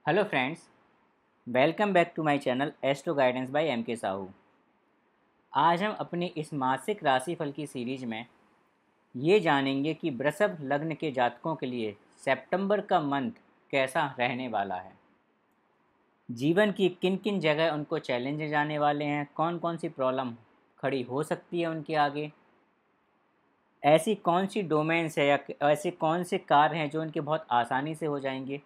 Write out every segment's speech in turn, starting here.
Hello friends, welcome back to my channel astro guidance by M K Sahu. आज हम अपनी इस मासिक राशिफल की सीरीज में ये जानेंगे कि वृषभ लग्न के जातकों के लिए सितंबर का मंथ कैसा रहने वाला है। जीवन की किन किन जगह उनको चैलेंजेस आने वाले हैं, कौन कौन सी प्रॉब्लम खड़ी हो सकती है उनके आगे, ऐसी कौन सी डोमेन्स है या ऐसे कौन से कार्य हैं जो उनके बहुत आसानी से हो जाएंगे,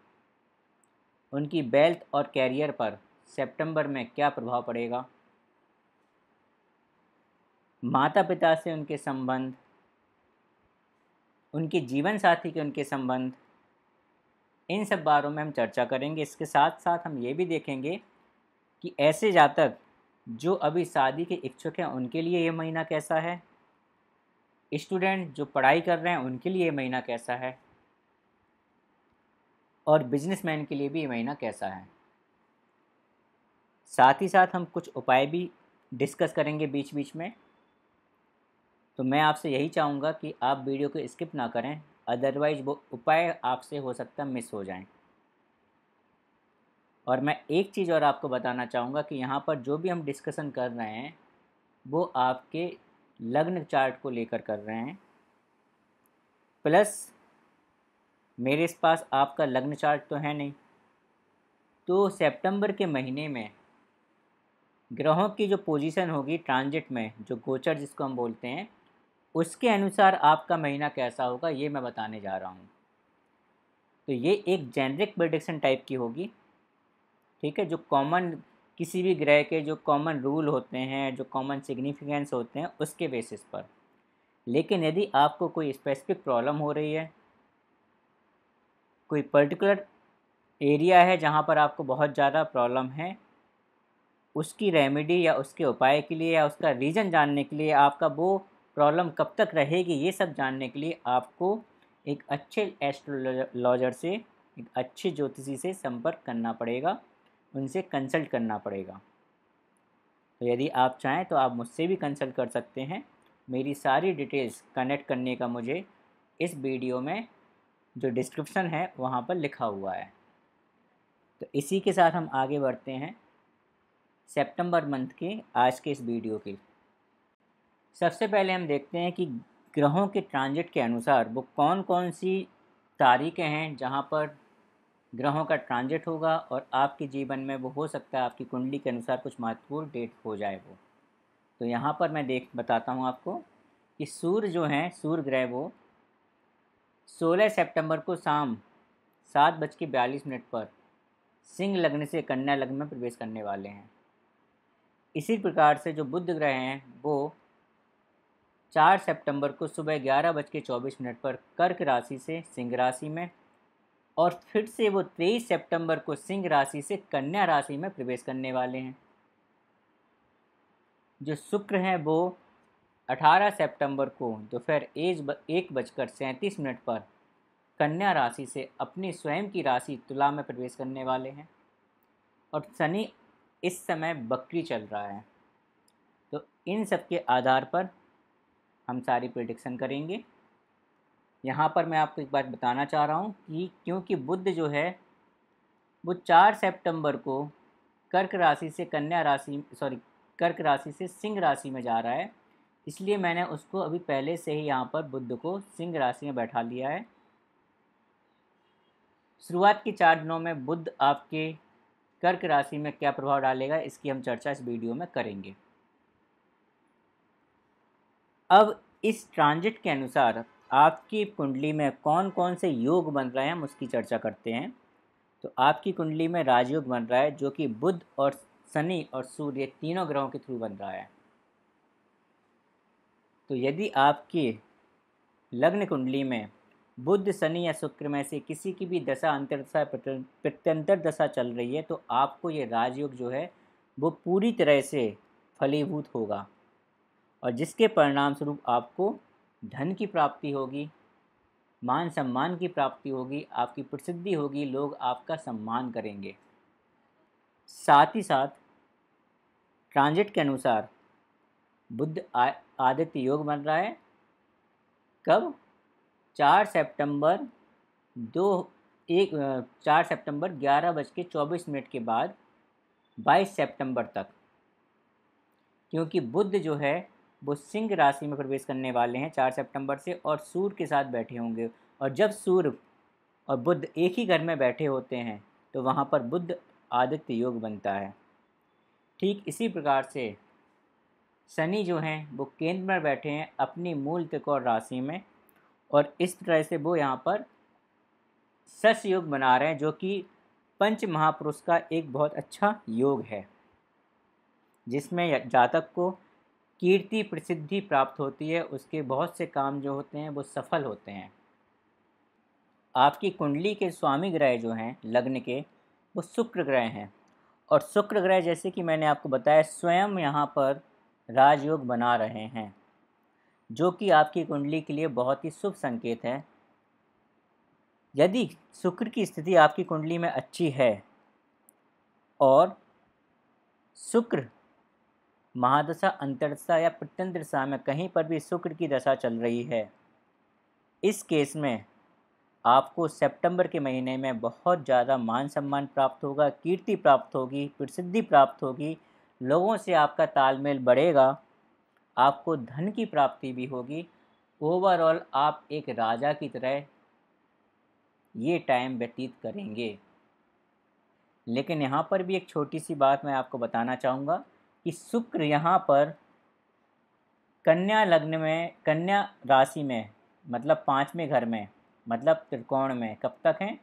उनकी वेल्थ और कैरियर पर सितंबर में क्या प्रभाव पड़ेगा, माता पिता से उनके संबंध, उनके जीवन साथी के उनके संबंध, इन सब बारों में हम चर्चा करेंगे। इसके साथ साथ हम ये भी देखेंगे कि ऐसे जातक जो अभी शादी के इच्छुक हैं उनके लिए ये महीना कैसा है, स्टूडेंट जो पढ़ाई कर रहे हैं उनके लिए ये महीना कैसा है, और बिजनेसमैन के लिए भी ये महीना कैसा है। साथ ही साथ हम कुछ उपाय भी डिस्कस करेंगे बीच बीच में। तो मैं आपसे यही चाहूँगा कि आप वीडियो को स्किप ना करें, अदरवाइज़ वो उपाय आपसे हो सकता है मिस हो जाएं। और मैं एक चीज़ और आपको बताना चाहूँगा कि यहाँ पर जो भी हम डिस्कशन कर रहे हैं वो आपके लग्न चार्ट को लेकर कर रहे हैं, प्लस मेरे पास आपका लग्न चार्ट तो है नहीं। तो सितंबर के महीने में ग्रहों की जो पोजीशन होगी ट्रांजिट में, जो गोचर जिसको हम बोलते हैं, उसके अनुसार आपका महीना कैसा होगा ये मैं बताने जा रहा हूँ। तो ये एक जेनरिक प्रेडिक्शन टाइप की होगी, ठीक है, जो कॉमन किसी भी ग्रह के जो कॉमन रूल होते हैं, जो कॉमन सिग्निफिकेंस होते हैं उसके बेसिस पर। लेकिन यदि आपको कोई स्पेसिफिक प्रॉब्लम हो रही है, कोई पर्टिकुलर एरिया है जहाँ पर आपको बहुत ज़्यादा प्रॉब्लम है, उसकी रेमेडी या उसके उपाय के लिए या उसका रीज़न जानने के लिए, आपका वो प्रॉब्लम कब तक रहेगी ये सब जानने के लिए आपको एक अच्छे एस्ट्रोलॉजर से, एक अच्छे ज्योतिषी से संपर्क करना पड़ेगा, उनसे कंसल्ट करना पड़ेगा। तो यदि आप चाहें तो आप मुझसे भी कंसल्ट कर सकते हैं। मेरी सारी डिटेल्स कनेक्ट करने का मुझे इस वीडियो में जो डिस्क्रिप्शन है वहाँ पर लिखा हुआ है। तो इसी के साथ हम आगे बढ़ते हैं सितंबर मंथ के आज के इस वीडियो के। सबसे पहले हम देखते हैं कि ग्रहों के ट्रांजिट के अनुसार वो कौन कौन सी तारीखें हैं जहाँ पर ग्रहों का ट्रांजिट होगा, और आपके जीवन में वो हो सकता है आपकी कुंडली के अनुसार कुछ महत्वपूर्ण डेट हो जाए वो। तो यहाँ पर मैं बताता हूँ आपको कि सूर्य जो हैं, सूर्य ग्रह वो 16 सितंबर को शाम 7:42 पर सिंह लग्न से कन्या लग्न में प्रवेश करने वाले हैं। इसी प्रकार से जो बुध ग्रह हैं वो 4 सितंबर को सुबह 11:24 पर कर्क राशि से सिंह राशि में, और फिर से वो 23 सितंबर को सिंह राशि से कन्या राशि में प्रवेश करने वाले हैं। जो शुक्र हैं वो 18 सितंबर को दोपहर 1:37 पर कन्या राशि से अपनी स्वयं की राशि तुला में प्रवेश करने वाले हैं। और शनि इस समय बकरी चल रहा है। तो इन सब के आधार पर हम सारी प्रेडिक्शन करेंगे। यहाँ पर मैं आपको एक बात बताना चाह रहा हूँ कि क्योंकि बुध जो है वो 4 सितंबर को कर्क राशि से कर्क राशि से सिंह राशि में जा रहा है, इसलिए मैंने उसको अभी पहले से ही यहाँ पर बुध को सिंह राशि में बैठा लिया है। शुरुआत के 4 दिनों में बुध आपके कर्क राशि में क्या प्रभाव डालेगा इसकी हम चर्चा इस वीडियो में करेंगे। अब इस ट्रांजिट के अनुसार आपकी कुंडली में कौन कौन से योग बन रहे हैं हम उसकी चर्चा करते हैं। तो आपकी कुंडली में राजयोग बन रहा है जो कि बुध और शनि और सूर्य तीनों ग्रहों के थ्रू बन रहा है। तो यदि आपकी लग्न कुंडली में बुध, शनि या शुक्र में से किसी की भी दशा, अंतर्दशा, प्रत्यंतर दशा चल रही है तो आपको ये राजयोग जो है वो पूरी तरह से फलीभूत होगा, और जिसके परिणाम स्वरूप आपको धन की प्राप्ति होगी, मान सम्मान की प्राप्ति होगी, आपकी प्रसिद्धि होगी, लोग आपका सम्मान करेंगे। साथ ही साथ ट्रांजिट के अनुसार बुध आदित्य योग बन रहा है। कब? 4 सितंबर 4 सितंबर 11:24 के बाद 22 सितंबर तक, क्योंकि बुध जो है वो सिंह राशि में प्रवेश करने वाले हैं 4 सितंबर से, और सूर्य के साथ बैठे होंगे। और जब सूर्य और बुध एक ही घर में बैठे होते हैं तो वहाँ पर बुध आदित्य योग बनता है। ठीक इसी प्रकार से शनि जो हैं वो केंद्र में बैठे हैं अपनी मूल त्रिकोण राशि में, और इस तरह से वो यहाँ पर शश योग बना रहे हैं, जो कि पंच महापुरुष का एक बहुत अच्छा योग है, जिसमें जातक को कीर्ति प्रसिद्धि प्राप्त होती है, उसके बहुत से काम जो होते हैं वो सफल होते हैं। आपकी कुंडली के स्वामी ग्रह जो हैं लग्न के, वो शुक्र ग्रह हैं, और शुक्र ग्रह जैसे कि मैंने आपको बताया स्वयं यहाँ पर राजयोग बना रहे हैं, जो कि आपकी कुंडली के लिए बहुत ही शुभ संकेत है। यदि शुक्र की स्थिति आपकी कुंडली में अच्छी है और शुक्र महादशा अंतर्दशा या प्रत्यंत दशा में कहीं पर भी शुक्र की दशा चल रही है, इस केस में आपको सितंबर के महीने में बहुत ज़्यादा मान सम्मान प्राप्त होगा, कीर्ति प्राप्त होगी, प्रसिद्धि प्राप्त होगी, लोगों से आपका तालमेल बढ़ेगा, आपको धन की प्राप्ति भी होगी। ओवरऑल आप एक राजा की तरह ये टाइम व्यतीत करेंगे। लेकिन यहाँ पर भी एक छोटी सी बात मैं आपको बताना चाहूँगा कि शुक्र यहाँ पर कन्या लग्न में, कन्या राशि में, मतलब 5वें घर में, मतलब त्रिकोण में कब तक हैं?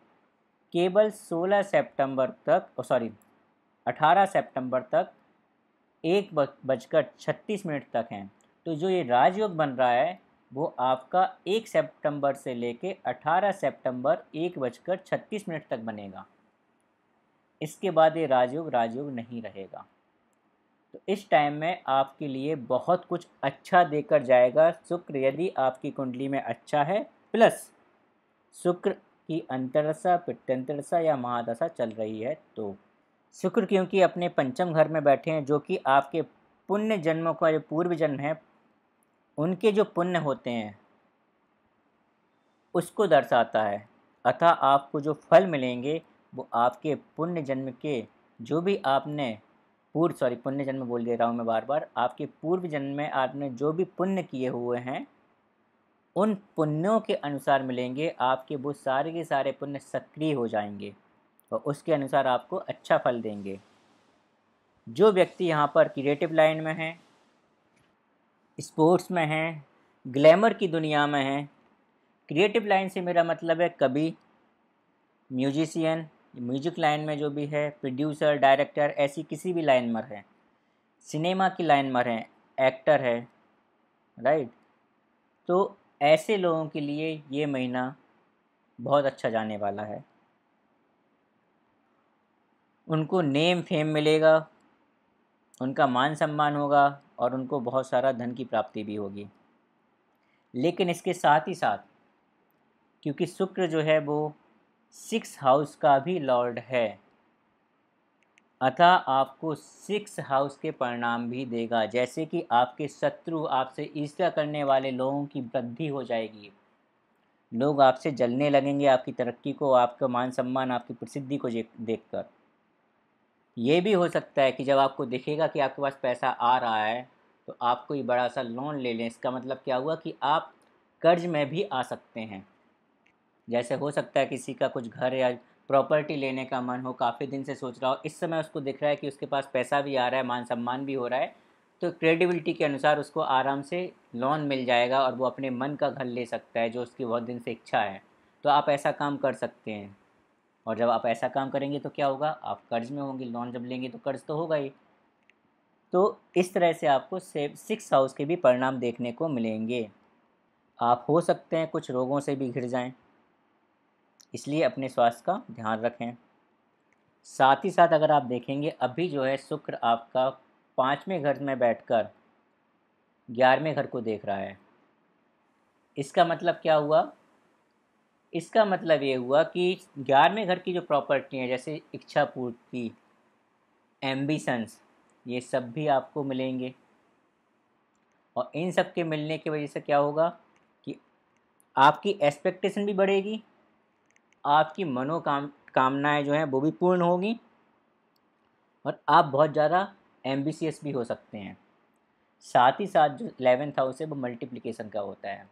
केवल 16 सितंबर तक, 18 सितंबर तक 1:36 तक हैं। तो जो ये राजयोग बन रहा है वो आपका 1 सितंबर से लेके 18 सितंबर 1:36 तक बनेगा। इसके बाद ये राजयोग नहीं रहेगा। तो इस टाइम में आपके लिए बहुत कुछ अच्छा देकर जाएगा शुक्र, यदि आपकी कुंडली में अच्छा है, प्लस शुक्र की अंतरदशा, प्रत्यंतरदशा या महादशा चल रही है। तो शुक्र क्योंकि अपने पंचम घर में बैठे हैं, जो कि आपके पुण्य जन्मों का जो पूर्व जन्म है उनके जो पुण्य होते हैं उसको दर्शाता है, अतः आपको जो फल मिलेंगे वो आपके पुण्य जन्म के, जो भी आपने पुण्य जन्म बोल दे रहा हूँ मैं बार बार, आपके पूर्व जन्म में आपने जो भी पुण्य किए हुए हैं उन पुण्यों के अनुसार मिलेंगे। आपके वो सारे के सारे पुण्य सक्रिय हो जाएंगे और उसके अनुसार आपको अच्छा फल देंगे। जो व्यक्ति यहाँ पर क्रिएटिव लाइन में है, स्पोर्ट्स में हैं, ग्लैमर की दुनिया में हैं, क्रिएटिव लाइन से मेरा मतलब है कवि, म्यूजिशियन, म्यूजिक लाइन में जो भी है, प्रोड्यूसर, डायरेक्टर, ऐसी किसी भी लाइन में है, सिनेमा की लाइन में है, एक्टर है, राइट, तो ऐसे लोगों के लिए ये महीना बहुत अच्छा जाने वाला है। उनको नेम फेम मिलेगा, उनका मान सम्मान होगा और उनको बहुत सारा धन की प्राप्ति भी होगी। लेकिन इसके साथ ही साथ क्योंकि शुक्र जो है वो 6 हाउस का भी लॉर्ड है, अतः आपको 6 हाउस के परिणाम भी देगा, जैसे कि आपके शत्रु, आपसे ईर्ष्या करने वाले लोगों की वृद्धि हो जाएगी, लोग आपसे जलने लगेंगे आपकी तरक्की को, आपका मान सम्मान, आपकी प्रसिद्धि को देखकर। ये भी हो सकता है कि जब आपको दिखेगा कि आपके पास पैसा आ रहा है तो आप कोई बड़ा सा लोन ले लें। इसका मतलब क्या हुआ कि आप कर्ज में भी आ सकते हैं। जैसे हो सकता है किसी का कुछ घर या प्रॉपर्टी लेने का मन हो, काफ़ी दिन से सोच रहा हो, इस समय उसको दिख रहा है कि उसके पास पैसा भी आ रहा है, मान सम्मान भी हो रहा है, तो क्रेडिबिलिटी के अनुसार उसको आराम से लोन मिल जाएगा और वो अपने मन का घर ले सकता है जो उसकी बहुत दिन से इच्छा है। तो आप ऐसा काम कर सकते हैं, और जब आप ऐसा काम करेंगे तो क्या होगा, आप कर्ज में होंगे, लोन जब लेंगे तो कर्ज तो होगा ही। तो इस तरह से आपको 6 हाउस के भी परिणाम देखने को मिलेंगे। आप हो सकते हैं कुछ रोगों से भी घिर जाएं, इसलिए अपने स्वास्थ्य का ध्यान रखें। साथ ही साथ अगर आप देखेंगे अभी जो है शुक्र आपका 5वें घर में बैठकर 11वें घर को देख रहा है। इसका मतलब क्या हुआ, इसका मतलब ये हुआ कि 11वें घर की जो प्रॉपर्टी है, जैसे इच्छा पूर्ति, एम्बिशंस, ये सब भी आपको मिलेंगे। और इन सब के मिलने की वजह से क्या होगा कि आपकी एक्सपेक्टेशन भी बढ़ेगी आपकी कामनाएं जो हैं वो भी पूर्ण होंगी और आप बहुत ज़्यादा एम्बिशियस भी हो सकते हैं। साथ ही साथ जो 11th हाउस है वो मल्टीप्लिकेशन का होता है,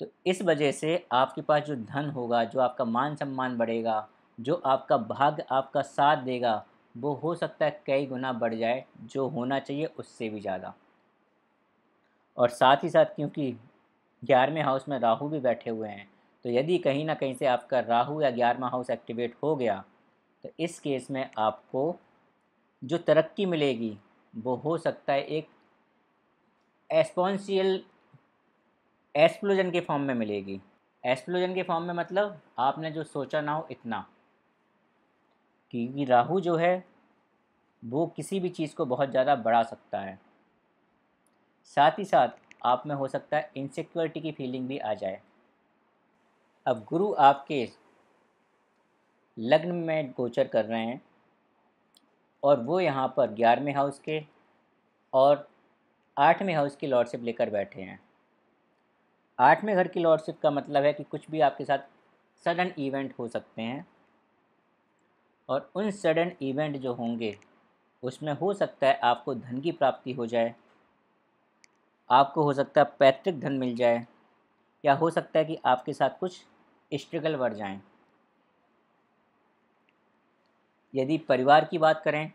तो इस वजह से आपके पास जो धन होगा, जो आपका मान सम्मान बढ़ेगा, जो आपका भाग्य आपका साथ देगा, वो हो सकता है कई गुना बढ़ जाए, जो होना चाहिए उससे भी ज़्यादा। और साथ ही साथ क्योंकि 11वें हाउस में राहु भी बैठे हुए हैं, तो यदि कहीं ना कहीं से आपका राहु या 11वां हाउस एक्टिवेट हो गया, तो इस केस में आपको जो तरक्की मिलेगी वो हो सकता है एक एक्सपोनेंशियल एक्सप्लोजन के फॉर्म में मिलेगी। एक्सप्लोजन के फॉर्म में मतलब आपने जो सोचा ना हो इतना, क्योंकि राहु जो है वो किसी भी चीज़ को बहुत ज़्यादा बढ़ा सकता है। साथ ही साथ आप में हो सकता है इनसिक्योरिटी की फीलिंग भी आ जाए। अब गुरु आपके लग्न में गोचर कर रहे हैं और वो यहाँ पर 11वें हाउस के और 8वें हाउस की लॉर्डशिप लेकर बैठे हैं। 8वें घर की लॉर्डशिप का मतलब है कि कुछ भी आपके साथ सडन इवेंट हो सकते हैं, और उन सडन इवेंट जो होंगे उसमें हो सकता है आपको धन की प्राप्ति हो जाए, आपको हो सकता है पैतृक धन मिल जाए, या हो सकता है कि आपके साथ कुछ स्ट्रगल बढ़ जाएं। यदि परिवार की बात करें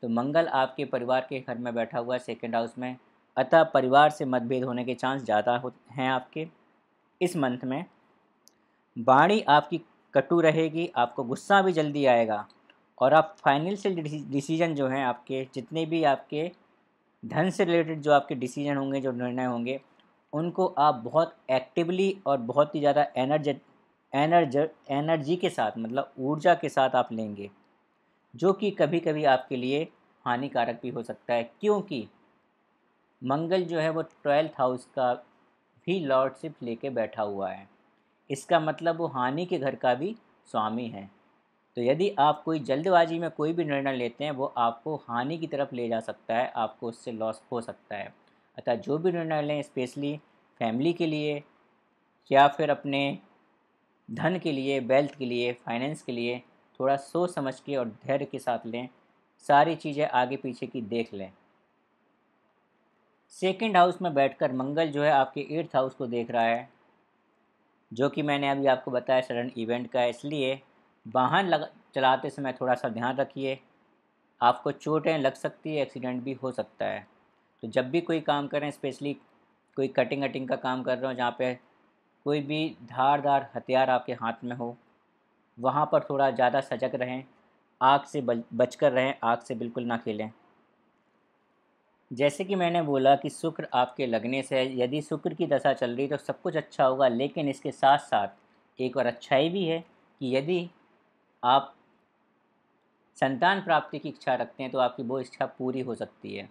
तो मंगल आपके परिवार के घर में बैठा हुआ है 2nd हाउस में, अतः परिवार से मतभेद होने के चांस ज़्यादा हैं आपके इस मंथ में। वाणी आपकी कटु रहेगी, आपको गुस्सा भी जल्दी आएगा, और आप फाइनेंशियल डिसीजन जो हैं आपके, जितने भी आपके धन से रिलेटेड जो आपके डिसीजन होंगे, जो निर्णय होंगे, उनको आप बहुत एक्टिवली और बहुत ही ज़्यादा एनर्जी के साथ, मतलब ऊर्जा के साथ आप लेंगे, जो कि कभी कभी आपके लिए हानिकारक भी हो सकता है, क्योंकि मंगल जो है वो 12th हाउस का भी लॉर्डशिप लेके बैठा हुआ है। इसका मतलब वो हानि के घर का भी स्वामी है। तो यदि आप कोई जल्दबाजी में कोई भी निर्णय लेते हैं, वो आपको हानि की तरफ ले जा सकता है, आपको उससे लॉस हो सकता है। अतः जो भी निर्णय लें, स्पेशली फैमिली के लिए या फिर अपने धन के लिए, वेल्थ के लिए, फाइनेंस के लिए, थोड़ा सोच समझ के और धैर्य के साथ लें, सारी चीज़ें आगे पीछे की देख लें। 2nd हाउस में बैठकर मंगल जो है आपके 8th हाउस को देख रहा है, जो कि मैंने अभी आपको बताया सडन इवेंट का है। इसलिए वाहन चलाते समय थोड़ा सा ध्यान रखिए, आपको चोटें लग सकती है, एक्सीडेंट भी हो सकता है। तो जब भी कोई काम करें, स्पेशली कोई कटिंग वटिंग का काम कर रहे हो जहाँ पे कोई भी धारदार हथियार आपके हाथ में हो, वहाँ पर थोड़ा ज़्यादा सजग रहें, आग से बचकर रहें, आग से बिल्कुल ना खेलें। जैसे कि मैंने बोला कि शुक्र आपके लगने से है, यदि शुक्र की दशा चल रही तो सब कुछ अच्छा होगा, लेकिन इसके साथ साथ एक और अच्छाई भी है कि यदि आप संतान प्राप्ति की इच्छा रखते हैं तो आपकी वो इच्छा पूरी हो सकती है।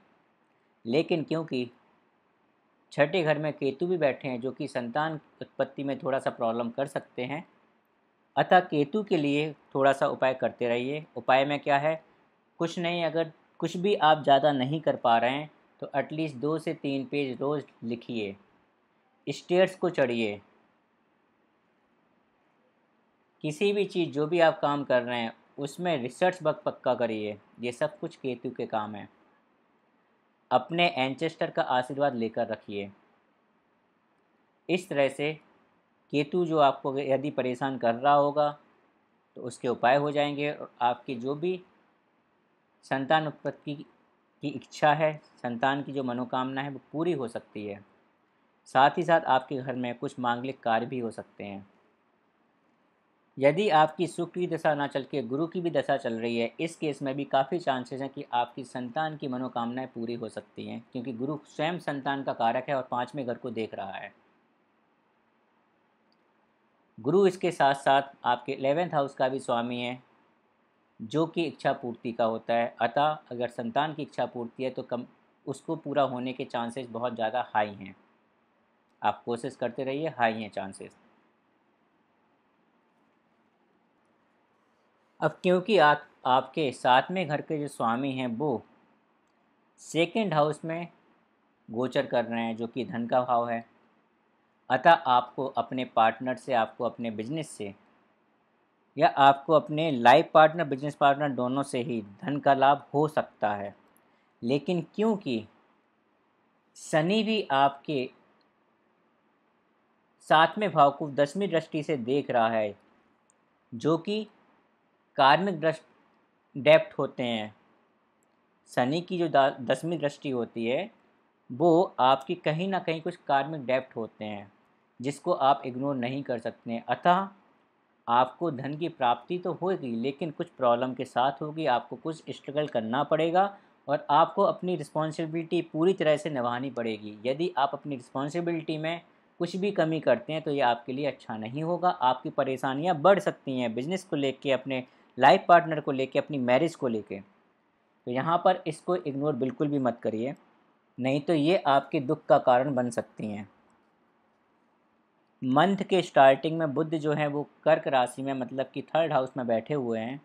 लेकिन क्योंकि छठे घर में केतु भी बैठे हैं, जो कि संतान उत्पत्ति में थोड़ा सा प्रॉब्लम कर सकते हैं, अतः केतु के लिए थोड़ा सा उपाय करते रहिए। उपाय में क्या है, कुछ नहीं, अगर कुछ भी आप ज़्यादा नहीं कर पा रहे हैं तो एटलीस्ट 2 से 3 पेज रोज़ लिखिए, स्टेयर्स को चढ़िए, किसी भी चीज़ जो भी आप काम कर रहे हैं उसमें रिसर्च वर्क पक्का करिए। ये सब कुछ केतु के काम है। अपने एंचेस्टर का आशीर्वाद लेकर रखिए। इस तरह से केतु जो आपको यदि परेशान कर रहा होगा तो उसके उपाय हो जाएंगे, और आपकी जो भी संतान उत्पत्ति की इच्छा है, संतान की जो मनोकामना है, वो पूरी हो सकती है। साथ ही साथ आपके घर में कुछ मांगलिक कार्य भी हो सकते हैं। यदि आपकी शुक्र की दशा ना चल के गुरु की भी दशा चल रही है, इस केस में भी काफ़ी चांसेस हैं कि आपकी संतान की मनोकामनाएं पूरी हो सकती हैं, क्योंकि गुरु स्वयं संतान का कारक है और 5वें घर को देख रहा है। गुरु इसके साथ साथ आपके 11th हाउस का भी स्वामी है, जो कि इच्छा पूर्ति का होता है। अतः अगर संतान की इच्छा पूर्ति है तो कम उसको पूरा होने के चांसेस बहुत ज़्यादा हाई हैं। आप कोशिश करते रहिए, हाई हैं चांसेस। अब क्योंकि आपके 7वें घर के जो स्वामी हैं वो 2nd हाउस में गोचर कर रहे हैं, जो कि धन का भाव है, अतः आपको अपने पार्टनर से, आपको अपने बिजनेस से, या आपको अपने लाइफ पार्टनर, बिजनेस पार्टनर दोनों से ही धन का लाभ हो सकता है। लेकिन क्योंकि शनि भी आपके 7वें भाव को 10वीं दृष्टि से देख रहा है, जो कि कार्मिक डेप्थ होते हैं। शनि की जो 10वीं दृष्टि होती है वो आपकी कहीं ना कहीं कुछ कार्मिक डेप्थ होते हैं, जिसको आप इग्नोर नहीं कर सकते। अतः आपको धन की प्राप्ति तो होगी, लेकिन कुछ प्रॉब्लम के साथ होगी, आपको कुछ स्ट्रगल करना पड़ेगा और आपको अपनी रिस्पॉन्सिबिलिटी पूरी तरह से निभानी पड़ेगी। यदि आप अपनी रिस्पॉन्सिबिलिटी में कुछ भी कमी करते हैं तो ये आपके लिए अच्छा नहीं होगा। आपकी परेशानियां बढ़ सकती हैं, बिजनेस को लेके, अपने लाइफ पार्टनर को लेके, अपनी मैरिज को लेके। तो यहाँ पर इसको इग्नोर बिल्कुल भी मत करिए, नहीं तो ये आपके दुख का कारण बन सकती हैं। मंथ के स्टार्टिंग में बुध जो है वो कर्क राशि में, मतलब कि 3rd हाउस में बैठे हुए हैं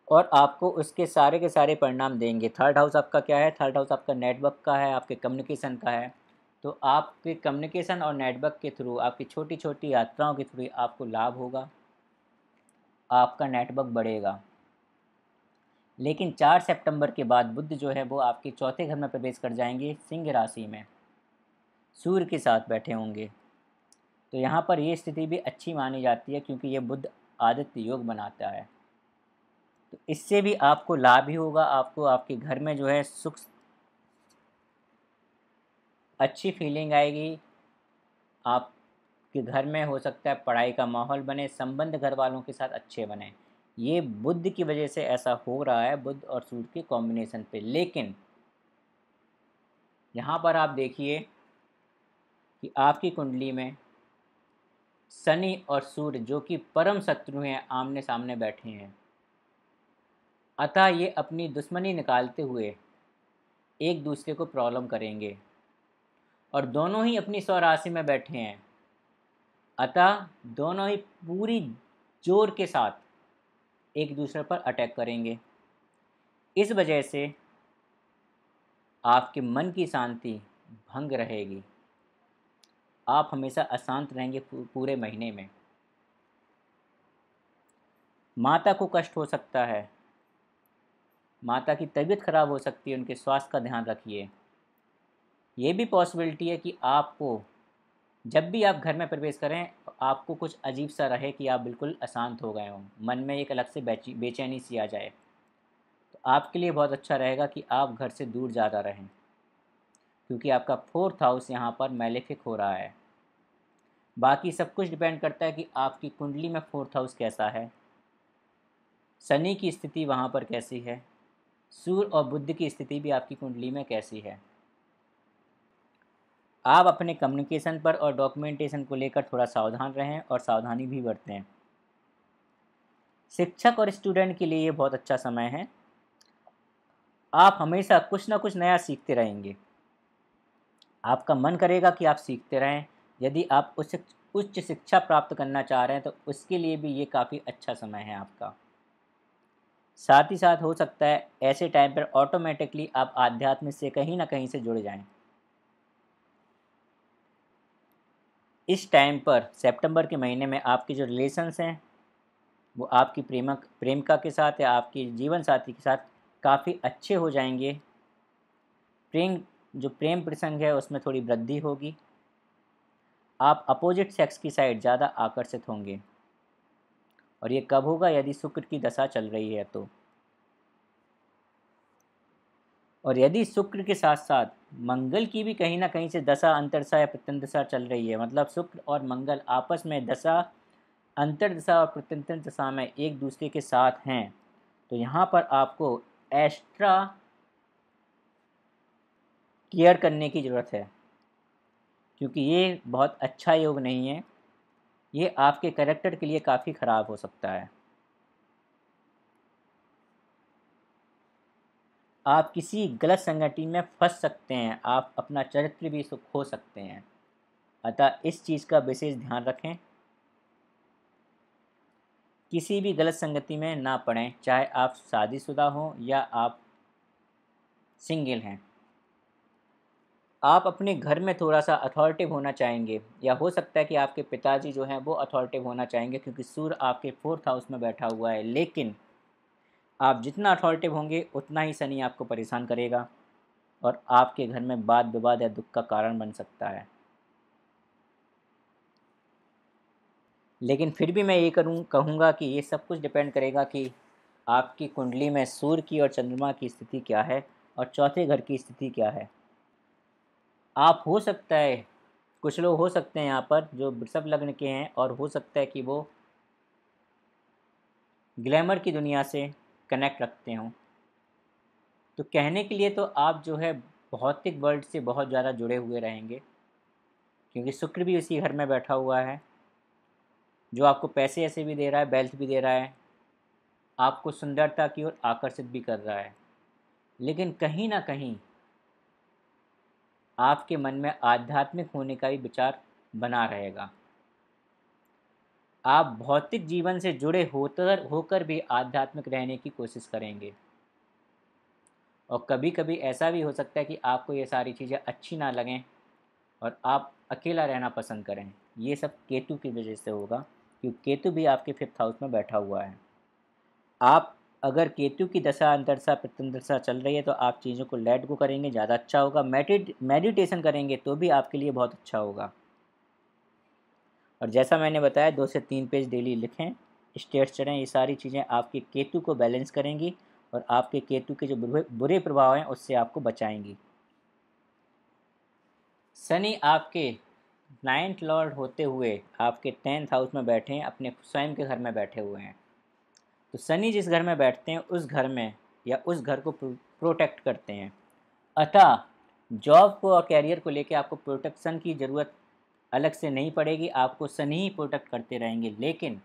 और आपको उसके सारे के सारे परिणाम देंगे। 3rd हाउस आपका क्या है? 3rd हाउस आपका नेटवर्क का है, आपके कम्युनिकेशन का है। तो आपके कम्युनिकेशन और नेटवर्क के थ्रू, आपकी छोटी छोटी यात्राओं के थ्रू आपको लाभ होगा, आपका नेटवर्क बढ़ेगा। लेकिन 4 सितंबर के बाद बुध जो है वो आपके 4थे घर में प्रवेश कर जाएंगे, सिंह राशि में सूर्य के साथ बैठे होंगे। तो यहाँ पर ये स्थिति भी अच्छी मानी जाती है, क्योंकि ये बुध आदित्य योग बनाता है। तो इससे भी आपको लाभ ही होगा। आपको आपके घर में जो है सुख, अच्छी फीलिंग आएगी। आपके घर में हो सकता है पढ़ाई का माहौल बने, संबंध घर वालों के साथ अच्छे बने। ये बुध की वजह से ऐसा हो रहा है, बुध और सूर्य के कॉम्बिनेशन पे। लेकिन यहाँ पर आप देखिए कि आपकी कुंडली में शनि और सूर्य, जो कि परम शत्रु हैं, आमने सामने बैठे हैं। अतः ये अपनी दुश्मनी निकालते हुए एक दूसरे को प्रॉब्लम करेंगे और दोनों ही अपनी स्वराशि में बैठे हैं। अतः दोनों ही पूरी जोर के साथ एक दूसरे पर अटैक करेंगे। इस वजह से आपके मन की शांति भंग रहेगी। आप हमेशा अशांत रहेंगे पूरे महीने में। माता को कष्ट हो सकता है, माता की तबीयत खराब हो सकती है, उनके स्वास्थ्य का ध्यान रखिए। ये भी पॉसिबिलिटी है कि आपको जब भी आप घर में प्रवेश करें, आपको कुछ अजीब सा रहे कि आप बिल्कुल अशांत हो गए हों, मन में एक अलग से बेचैनी सी आ जाए। तो आपके लिए बहुत अच्छा रहेगा कि आप घर से दूर ज़्यादा रहें, क्योंकि आपका 4th हाउस यहाँ पर मैलेफिक हो रहा है। बाकी सब कुछ डिपेंड करता है कि आपकी कुंडली में 4th हाउस कैसा है, शनि की स्थिति वहाँ पर कैसी है, सूर्य और बुध की स्थिति भी आपकी कुंडली में कैसी है। आप अपने कम्युनिकेशन पर और डॉक्यूमेंटेशन को लेकर थोड़ा सावधान रहें और सावधानी भी बरतें। शिक्षक और स्टूडेंट के लिए ये बहुत अच्छा समय है। आप हमेशा कुछ ना कुछ नया सीखते रहेंगे। आपका मन करेगा कि आप सीखते रहें। यदि आप उच्च शिक्षा प्राप्त करना चाह रहे हैं तो उसके लिए भी ये काफ़ी अच्छा समय है आपका। साथ ही साथ हो सकता है ऐसे टाइम पर ऑटोमेटिकली आप आध्यात्म से कहीं ना कहीं से जुड़ जाएं। इस टाइम पर सितंबर के महीने में आपके जो रिलेशंस हैं वो आपकी प्रेमिका के साथ या आपके जीवन साथी के साथ काफ़ी अच्छे हो जाएंगे। प्रेम प्रसंग है उसमें थोड़ी वृद्धि होगी। आप अपोजिट सेक्स की साइड ज़्यादा आकर्षित होंगे, और ये कब होगा? यदि शुक्र की दशा चल रही है तो। और यदि शुक्र के साथ साथ मंगल की भी कहीं ना कहीं से दशा, अंतरदशा या प्रत्यंतदशा चल रही है, मतलब शुक्र और मंगल आपस में दशा, अंतरदशा और प्रत्यंतदशा में एक दूसरे के साथ हैं, तो यहाँ पर आपको एक्स्ट्रा केयर करने की ज़रूरत है, क्योंकि ये बहुत अच्छा योग नहीं है। ये आपके कैरेक्टर के लिए काफ़ी ख़राब हो सकता है। आप किसी गलत संगति में फंस सकते हैं, आप अपना चरित्र भी खो सकते हैं। अतः इस चीज़ का विशेष ध्यान रखें। किसी भी गलत संगति में ना पड़ें, चाहे आप शादीशुदा हों या आप सिंगल हैं। आप अपने घर में थोड़ा-सा अथॉरिटिव होना चाहेंगे, या हो सकता है कि आपके पिताजी जो हैं वो अथॉरिटिव होना चाहेंगे, क्योंकि सूर्य आपके 4th हाउस में बैठा हुआ है। लेकिन आप जितना अथॉरिटिव होंगे उतना ही शनि आपको परेशान करेगा और आपके घर में वाद-विवाद या दुःख का कारण बन सकता है। लेकिन फिर भी मैं ये कहूँगा कि ये सब कुछ डिपेंड करेगा कि आपकी कुंडली में सूर्य की और चंद्रमा की स्थिति क्या है और चौथे घर की स्थिति क्या है। आप हो सकता है, कुछ लोग हो सकते हैं यहाँ पर जो वृषभ लग्न के हैं, और हो सकता है कि वो ग्लैमर की दुनिया से कनेक्ट रखते हों। तो कहने के लिए तो आप जो है भौतिक वर्ल्ड से बहुत ज़्यादा जुड़े हुए रहेंगे, क्योंकि शुक्र भी उसी घर में बैठा हुआ है, जो आपको पैसे ऐसे भी दे रहा है, वेल्थ भी दे रहा है, आपको सुंदरता की ओर आकर्षित भी कर रहा है। लेकिन कहीं ना कहीं आपके मन में आध्यात्मिक होने का भी विचार बना रहेगा। आप भौतिक जीवन से जुड़े होकर भी आध्यात्मिक रहने की कोशिश करेंगे, और कभी कभी ऐसा भी हो सकता है कि आपको ये सारी चीज़ें अच्छी ना लगें और आप अकेला रहना पसंद करें। ये सब केतु की वजह से होगा, क्योंकि केतु भी आपके 5th हाउस में बैठा हुआ है। आप अगर केतु की दशा अंतरदशा प्रत्यंतरदशा चल रही है तो आप चीज़ों को लेट गो करेंगे, ज़्यादा अच्छा होगा। मेडिटेशन करेंगे तो भी आपके लिए बहुत अच्छा होगा। और जैसा मैंने बताया 2 से 3 पेज डेली लिखें, स्टेट्स चढ़ें, ये सारी चीज़ें आपके केतु को बैलेंस करेंगी और आपके केतु के जो बुरे प्रभाव हैं उससे आपको बचाएंगी। शनि आपके 9th लॉर्ड होते हुए आपके 10th हाउस में बैठे हैं, अपने स्वयं के घर में बैठे हुए हैं। तो शनि जिस घर में बैठते हैं उस घर में या उस घर को प्रोटेक्ट करते हैं। अतः जॉब को और कैरियर को लेकर आपको प्रोटेक्शन की ज़रूरत अलग से नहीं पड़ेगी, आपको शनि ही प्रोटेक्ट करते रहेंगे। लेकिन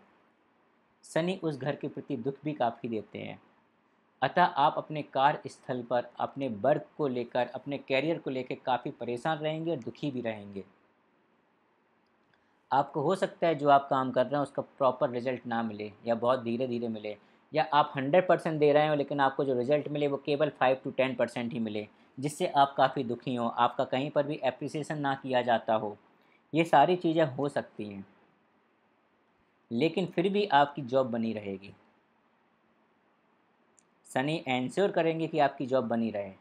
शनि उस घर के प्रति दुख भी काफ़ी देते हैं। अतः आप अपने कार्य स्थल पर अपने वर्क को लेकर, अपने कैरियर को लेकर काफ़ी परेशान रहेंगे और दुखी भी रहेंगे। आपको हो सकता है जो आप काम कर रहे हैं उसका प्रॉपर रिजल्ट ना मिले, या बहुत धीरे धीरे मिले, या आप 100% दे रहे हो लेकिन आपको जो रिजल्ट मिले वो केवल 5 to 10% ही मिले, जिससे आप काफ़ी दुखी हो, आपका कहीं पर भी एप्रिसिएशन ना किया जाता हो। ये सारी चीज़ें हो सकती हैं, लेकिन फिर भी आपकी जॉब बनी रहेगी। शनि एंश्योर करेंगे कि आपकी जॉब बनी रहे।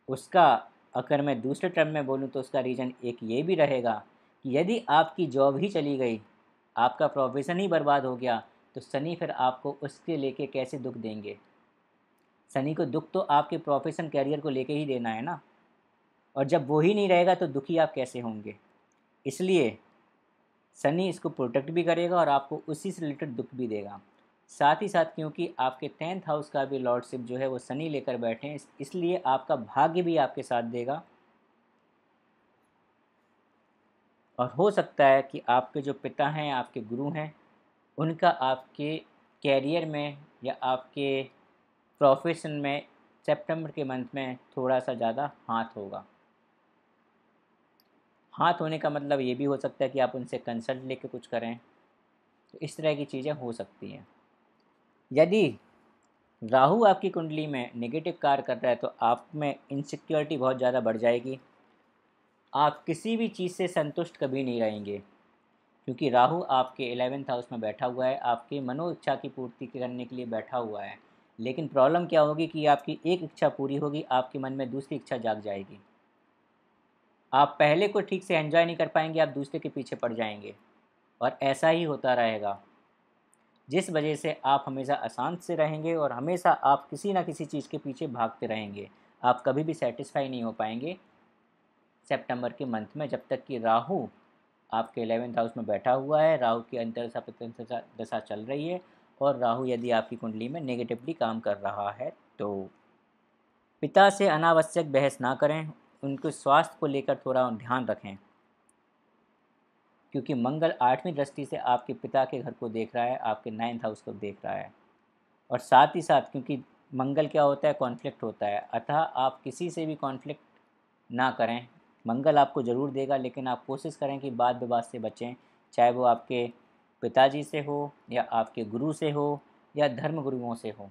उसका अगर मैं दूसरे टर्म में बोलूँ तो उसका रीज़न एक ये भी रहेगा कि यदि आपकी जॉब ही चली गई, आपका प्रोफेशन ही बर्बाद हो गया, तो शनि फिर आपको उसके लेके कैसे दुख देंगे। शनि को दुख तो आपके प्रोफेशन कैरियर को लेके ही देना है ना, और जब वो ही नहीं रहेगा तो दुखी आप कैसे होंगे। इसलिए शनि इसको प्रोटेक्ट भी करेगा और आपको उसी से रिलेटेड दुख भी देगा। साथ ही साथ क्योंकि आपके 10th हाउस का भी लॉर्डशिप जो है वो शनि लेकर बैठे हैं, इसलिए आपका भाग्य भी आपके साथ देगा। और हो सकता है कि आपके जो पिता हैं, आपके गुरु हैं, उनका आपके कैरियर में या आपके प्रोफेशन में सितंबर के मंथ में थोड़ा-सा ज़्यादा हाथ होगा। हाथ होने का मतलब ये भी हो सकता है कि आप उनसे कंसल्ट लेके कुछ करें, तो इस तरह की चीज़ें हो सकती हैं। यदि राहु आपकी कुंडली में नेगेटिव कार्य कर रहा है तो आप में इनसिक्योरिटी बहुत ज़्यादा बढ़ जाएगी। आप किसी भी चीज़ से संतुष्ट कभी नहीं रहेंगे, क्योंकि राहु आपके 11th हाउस में बैठा हुआ है, आपकी मनो इच्छा की पूर्ति करने के लिए बैठा हुआ है। लेकिन प्रॉब्लम क्या होगी कि आपकी एक इच्छा पूरी होगी, आपके मन में दूसरी इच्छा जाग जाएगी। आप पहले को ठीक से एंजॉय नहीं कर पाएंगे, आप दूसरे के पीछे पड़ जाएंगे, और ऐसा ही होता रहेगा, जिस वजह से आप हमेशा अशांत से रहेंगे और हमेशा आप किसी ना किसी चीज़ के पीछे भागते रहेंगे। आप कभी भी सेटिस्फाई नहीं हो पाएंगे सितंबर के मंथ में, जब तक कि राहु आपके 11th हाउस में बैठा हुआ है, राहु की अंतरदशा प्रत्यंतरदशा दशा चल रही है, और राहु यदि आपकी कुंडली में नेगेटिवली काम कर रहा है तो पिता से अनावश्यक बहस ना करें, उनके स्वास्थ्य को लेकर थोड़ा ध्यान रखें, क्योंकि मंगल 8वीं दृष्टि से आपके पिता के घर को देख रहा है, आपके 9th हाउस को देख रहा है। और साथ ही साथ क्योंकि मंगल क्या होता है, कॉन्फ्लिक्ट होता है, अतः आप किसी से भी कॉन्फ्लिक्ट ना करें। मंगल आपको ज़रूर देगा, लेकिन आप कोशिश करें कि वाद विवाद से बचें, चाहे वो आपके पिताजी से हो या आपके गुरु से हो या धर्म गुरुओं से हो।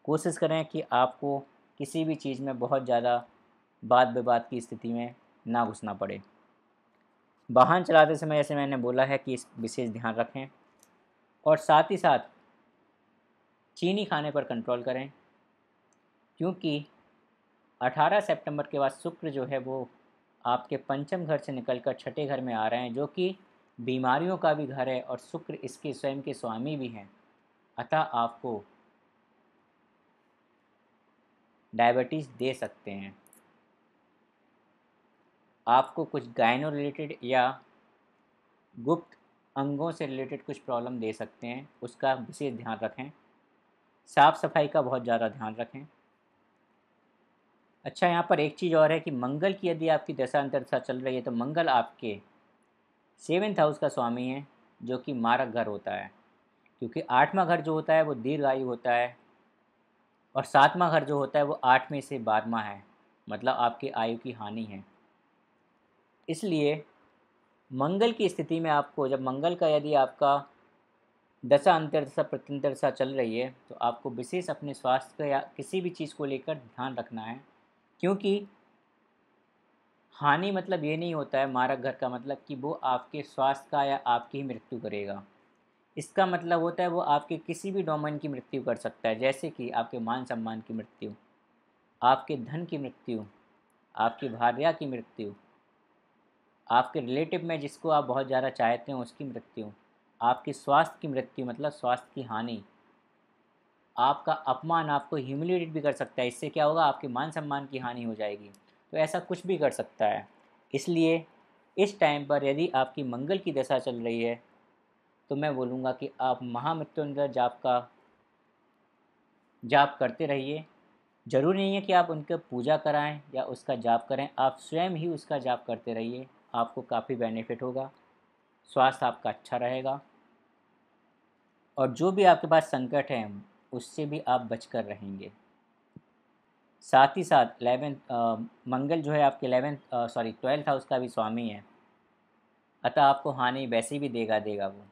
कोशिश करें कि आपको किसी भी चीज़ में बहुत ज़्यादा वाद विवाद की स्थिति में ना घुसना पड़े। वाहन चलाते समय जैसे मैंने बोला है कि इस विशेष ध्यान रखें, और साथ ही साथ चीनी खाने पर कंट्रोल करें, क्योंकि 18 सितंबर के बाद शुक्र जो है वो आपके पंचम घर से निकलकर छठे घर में आ रहे हैं, जो कि बीमारियों का भी घर है और शुक्र इसके स्वयं के स्वामी भी हैं। अतः आपको डायबिटीज़ दे सकते हैं, आपको कुछ गायनो रिलेटेड या गुप्त अंगों से रिलेटेड कुछ प्रॉब्लम दे सकते हैं, उसका विशेष ध्यान रखें। साफ़ सफाई का बहुत ज़्यादा ध्यान रखें। अच्छा, यहाँ पर एक चीज़ और है कि मंगल की यदि आपकी दशा अंतर्दशा चल रही है तो मंगल आपके 7th हाउस का स्वामी है, जो कि मारक घर होता है, क्योंकि 8वां घर जो होता है वो दीर्घायु होता है, और 7वां घर जो होता है वो 8वें से 12वां है, मतलब आपकी आयु की हानि है। इसलिए मंगल की स्थिति में आपको, जब मंगल का यदि आपका दशा अंतर्दशा प्रत्यंतरदशा चल रही है, तो आपको विशेष अपने स्वास्थ्य का या किसी भी चीज़ को लेकर ध्यान रखना है, क्योंकि हानि मतलब ये नहीं होता है मारक घर का मतलब कि वो आपके स्वास्थ्य का या आपकी ही मृत्यु करेगा। इसका मतलब होता है वो आपके किसी भी डोमेन की मृत्यु कर सकता है, जैसे कि आपके मान सम्मान की मृत्यु, आपके धन की मृत्यु, आपकी भार्या की मृत्यु, आपके रिलेटिव में जिसको आप बहुत ज़्यादा चाहते हैं उसकी मृत्यु, आपके स्वास्थ्य की मृत्यु मतलब स्वास्थ्य की हानि, आपका अपमान, आपको ह्यूमिलेट भी कर सकता है। इससे क्या होगा, आपके मान सम्मान की हानि हो जाएगी। तो ऐसा कुछ भी कर सकता है। इसलिए इस टाइम पर यदि आपकी मंगल की दशा चल रही है तो मैं बोलूँगा कि आप महामृत्युंजय जाप का जाप करते रहिए। ज़रूरी नहीं है कि आप उनके पूजा कराएं या उसका जाप करें, आप स्वयं ही उसका जाप करते रहिए, आपको काफ़ी बेनिफिट होगा, स्वास्थ्य आपका अच्छा रहेगा, और जो भी आपके पास संकट है उससे भी आप बचकर रहेंगे। साथ ही साथ 11th मंगल जो है आपके 12th हाउस का भी स्वामी है, अतः आपको हानि वैसे भी देगा वो।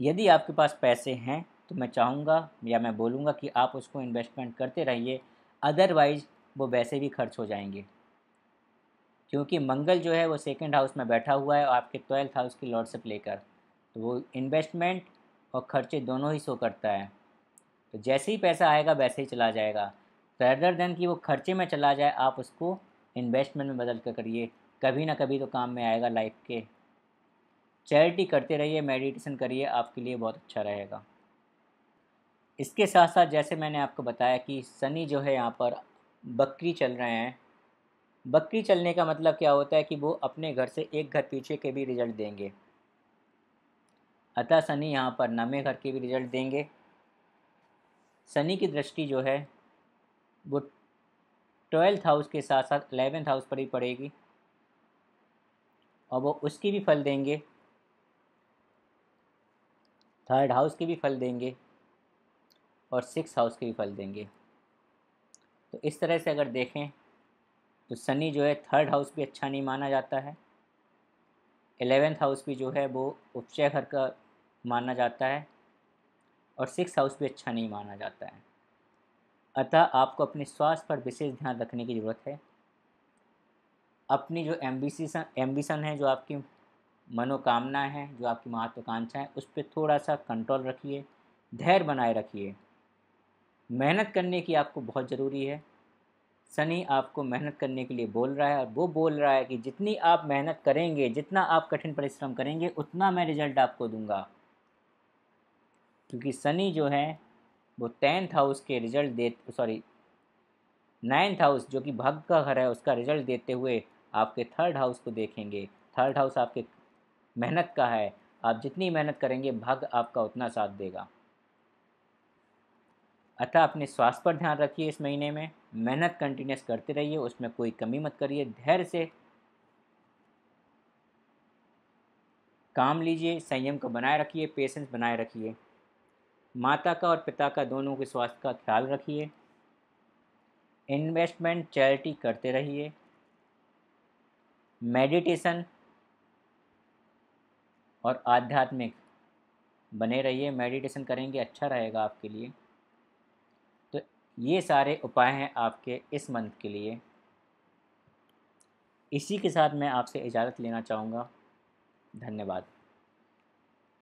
यदि आपके पास पैसे हैं तो मैं चाहूँगा या मैं बोलूँगा कि आप उसको इन्वेस्टमेंट करते रहिए, अदरवाइज़ वो वैसे भी खर्च हो जाएंगे, क्योंकि मंगल जो है वो 2nd हाउस में बैठा हुआ है और आपके 12th हाउस की लॉर्डशिप लेकर, तो वो इन्वेस्टमेंट और खर्चे दोनों ही शो करता है। तो जैसे ही पैसा आएगा वैसे ही चला जाएगा, रेदर देन कि वो खर्चे में चला जाए, आप उसको इन्वेस्टमेंट में बदल कर करिए, कभी ना कभी तो काम में आएगा लाइफ के। चैरिटी करते रहिए, मेडिटेशन करिए, आपके लिए बहुत अच्छा रहेगा। इसके साथ साथ जैसे मैंने आपको बताया कि शनि जो है यहाँ पर बकरी चल रहे हैं। बकरी चलने का मतलब क्या होता है कि वो अपने घर से एक घर पीछे के भी रिजल्ट देंगे, अतः शनि यहाँ पर 9वें घर के भी रिजल्ट देंगे। शनि की दृष्टि जो है वो 12th हाउस के साथ साथ 11th हाउस पर ही पड़ेगी, और वो उसकी भी फल देंगे, 3rd हाउस के भी फल देंगे और 6th हाउस के भी फल देंगे। तो इस तरह से अगर देखें तो शनि जो है 3rd हाउस भी अच्छा नहीं माना जाता है, 11th हाउस भी जो है वो उपचय घर का माना जाता है, और 6th हाउस भी अच्छा नहीं माना जाता है। अतः आपको अपने स्वास्थ्य पर विशेष ध्यान रखने की ज़रूरत है। अपनी जो एम्बिशन है, जो आपकी मनोकामनाएं हैं, जो आपकी महत्वाकांक्षाएं हैं, उस पर थोड़ा सा कंट्रोल रखिए, धैर्य बनाए रखिए। मेहनत करने की आपको बहुत ज़रूरी है। शनि आपको मेहनत करने के लिए बोल रहा है, और वो बोल रहा है कि जितनी आप मेहनत करेंगे, जितना आप कठिन परिश्रम करेंगे, उतना मैं रिजल्ट आपको दूंगा। क्योंकि शनि जो है वो 10th हाउस के रिजल्ट दे 9th हाउस जो कि भाग्य का घर है उसका रिजल्ट देते हुए आपके 3rd हाउस को देखेंगे। 3rd हाउस आपके मेहनत का है, आप जितनी मेहनत करेंगे भाग्य आपका उतना साथ देगा। अतः अपने स्वास्थ्य पर ध्यान रखिए, इस महीने में मेहनत कंटिन्यूस करते रहिए, उसमें कोई कमी मत करिए, धैर्य से काम लीजिए, संयम को बनाए रखिए, पेशेंस बनाए रखिए। माता का और पिता का दोनों के स्वास्थ्य का ख्याल रखिए, इन्वेस्टमेंट चैरिटी करते रहिए, मेडिटेशन और आध्यात्मिक बने रहिए। मेडिटेशन करेंगे अच्छा रहेगा आपके लिए। तो ये सारे उपाय हैं आपके इस मंथ के लिए। इसी के साथ मैं आपसे इजाज़त लेना चाहूँगा। धन्यवाद।